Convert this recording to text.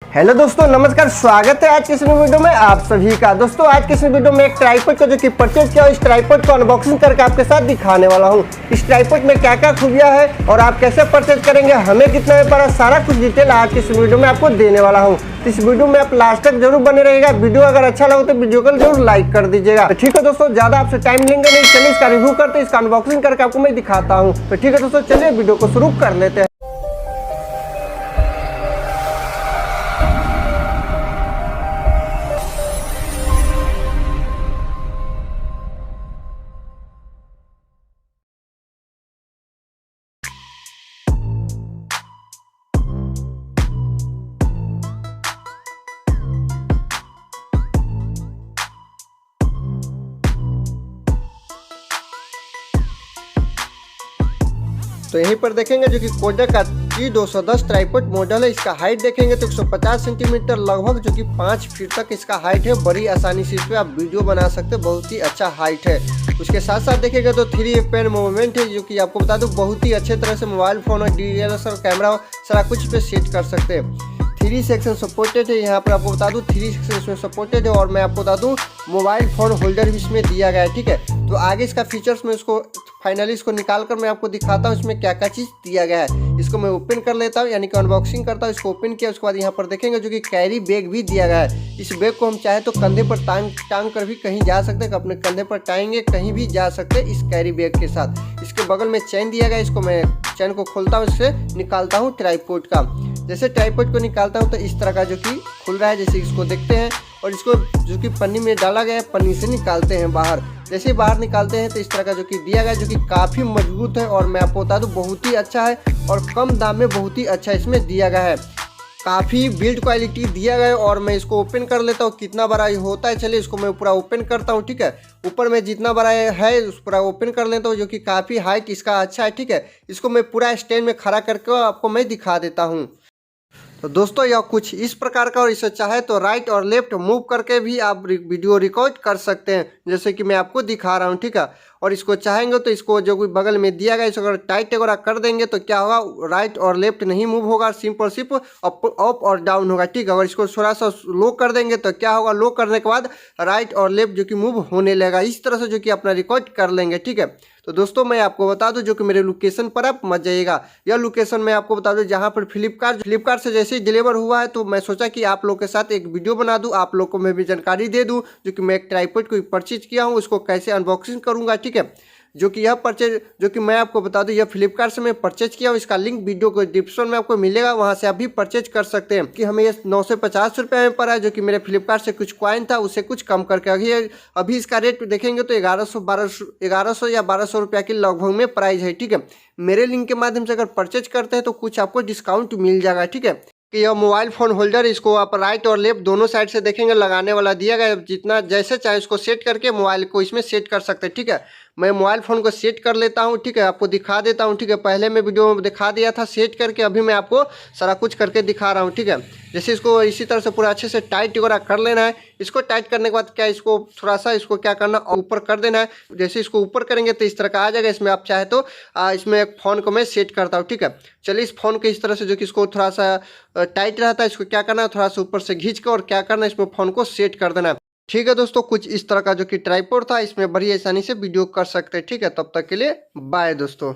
Hello दोस्तों, नमस्कार। स्वागत है आज के इस वीडियो में आप सभी का। दोस्तों आज के इस वीडियो में एक ट्राइपॉड को जो कि परचेज किया, इस ट्राइपॉड को अनबॉक्सिंग करके आपके साथ दिखाने वाला हूं। इस ट्राइपॉड में क्या क्या खूबियां है और आप कैसे परचेज करेंगे, हमें कितना में पड़ा, सारा कुछ डिटेल आज के इस वीडियो में आपको देने वाला हूँ। तो इस वीडियो में आप लास्ट तक जरूर बने रहिएगा। वीडियो अगर अच्छा लगे तो वीडियो को जरूर लाइक कर दीजिएगा। तो ठीक है दोस्तों, ज्यादा आपसे टाइम लेंगे नहीं, चलिए इसका रिव्यू करते हैं, इसका अनबॉक्सिंग करके आपको मैं दिखाता हूँ। तो ठीक है दोस्तों, चलिए वीडियो को शुरू कर लेते हैं। तो यहीं पर देखेंगे जो कि कोडक का T210 ट्राइपॉड मॉडल है। इसका हाइट देखेंगे तो 150 सेंटीमीटर लगभग, जो कि 5 फीट तक इसका हाइट है। बड़ी आसानी से इस पर आप वीडियो बना सकते हैं, बहुत ही अच्छा हाइट है। उसके साथ साथ देखेंगे तो 3 पेन मूवमेंट है, जो कि आपको बता दूं बहुत ही अच्छे तरह से मोबाइल फोन और DSLR कैमरा सारा कुछ पे सेट कर सकते हैं। 3 सेक्शन सपोर्टेड है, यहाँ पर आपको बता दूं 3 सेक्शन इसमें सपोर्टेड है। और मैं आपको बता दूं मोबाइल फोन होल्डर भी इसमें दिया गया है। ठीक है, तो आगे इसका फीचर्स में इसको फाइनली इसको निकाल कर मैं आपको दिखाता हूँ इसमें क्या क्या चीज़ दिया गया है। इसको मैं ओपन कर लेता हूँ, यानी कि अनबॉक्सिंग करता हूँ। इसको ओपन किया उसके बाद यहाँ पर देखेंगे जो कि कैरी बैग भी दिया गया है। इस बैग को हम चाहे तो कंधे पर टांग कर भी कहीं जा सकते हैं, अपने कंधे पर टांगेंगे कहीं भी जा सकते हैं इस कैरी बैग के साथ। इसके बगल में चैन दिया गया है, इसको मैं चैन को खोलता हूँ, इससे निकालता हूँ ट्राइपॉड का। जैसे ट्राइपॉड को निकालता हूँ तो इस तरह का जो कि खुल रहा है, जैसे इसको देखते हैं। और इसको जो कि पन्नी में डाला गया है, पन्नी से निकालते हैं बाहर। जैसे बाहर निकालते हैं तो इस तरह का जो कि दिया गया है, जो कि काफ़ी मजबूत है। और मैं आपको बता दूं बहुत ही अच्छा है और कम दाम में बहुत ही अच्छा इसमें दिया गया है। काफ़ी बिल्ड क्वालिटी दिया गया है। और मैं इसको ओपन कर लेता हूँ, कितना बड़ा होता है चलिए इसको मैं पूरा ओपन करता हूँ। ठीक है, ऊपर में जितना बड़ा है उस पूरा ओपन कर लेता हूँ, जो कि काफ़ी हाइट इसका अच्छा है। ठीक है, इसको मैं पूरा स्टैंड में खड़ा करके आपको मैं दिखा देता हूँ। तो दोस्तों यह कुछ इस प्रकार का, और इसे चाहे तो राइट और लेफ्ट मूव करके भी आप वीडियो रिकॉर्ड कर सकते हैं, जैसे कि मैं आपको दिखा रहा हूं। ठीक है, और इसको चाहेंगे तो इसको जो बगल में दिया गया इसको अगर टाइट वगैरह कर देंगे तो क्या होगा, राइट और लेफ्ट नहीं मूव होगा, सिर्फ अप और डाउन होगा। ठीक है, अगर इसको थोड़ा सा लो कर देंगे तो क्या होगा, लो करने के बाद राइट और लेफ्ट जो कि मूव होने लगेगा। इस तरह से जो कि अपना रिकॉर्ड कर लेंगे। ठीक है, तो दोस्तों मैं आपको बता दूं जो कि मेरे लोकेशन पर आप मत जाइएगा। यह लोकेशन मैं आपको बता दूं जहां पर फ्लिपकार्ट से जैसे ही डिलीवर हुआ है, तो मैं सोचा कि आप लोग के साथ एक वीडियो बना दूं, आप लोग को मैं भी जानकारी दे दूं जो कि मैं एक ट्राइपॉड को परचेज किया हूं, उसको कैसे अनबॉक्सिंग करूंगा। ठीक है, जो कि यह परचेज जो कि मैं आपको बता दूं यह फ्लिपकार्ट से मैं परचेज किया हूँ। इसका लिंक वीडियो को डिस्क्रिप्शन में आपको मिलेगा, वहां से आप भी परचेज कर सकते हैं। कि हमें ये 950 रुपये में पड़ा है, जो कि मेरे फ्लिपकार्ट से कुछ कॉइन था उसे कुछ कम करके अभी इसका रेट देखेंगे तो 1100 या 1200 रुपया के लगभग में प्राइस है। ठीक है, मेरे लिंक के माध्यम से अगर परचेज करते हैं तो कुछ आपको डिस्काउंट मिल जाएगा। ठीक है, कि यह मोबाइल फोन होल्डर, इसको आप राइट और लेफ्ट दोनों साइड से देखेंगे लगाने वाला दिया गया है। जितना जैसे चाहे इसको सेट करके मोबाइल को इसमें सेट कर सकते हैं। ठीक है, मैं मोबाइल फ़ोन को सेट कर लेता हूं। ठीक है, आपको दिखा देता हूं। ठीक है, पहले मैं वीडियो में दिखा दिया था सेट करके, अभी मैं आपको सारा कुछ करके दिखा रहा हूं। ठीक है, जैसे इसको इसी तरह से पूरा अच्छे से टाइट वगैरह कर लेना है। इसको टाइट करने के बाद क्या, इसको थोड़ा सा इसको क्या करना, ऊपर कर देना है। जैसे इसको ऊपर करेंगे तो इस तरह का आ जाएगा। इसमें आप चाहे तो इसमें एक फ़ोन को मैं सेट करता हूँ। ठीक है, चलिए इस फ़ोन को इस तरह से जो कि इसको थोड़ा सा टाइट रहता है, इसको क्या करना है, थोड़ा सा ऊपर से खींच कर और क्या करना है, इसमें फ़ोन को सेट कर देना है। ठीक है दोस्तों, कुछ इस तरह का जो कि ट्राइपॉड था, इसमें बड़ी आसानी से वीडियो कर सकते हैं। ठीक है, तब तक के लिए बाय दोस्तों।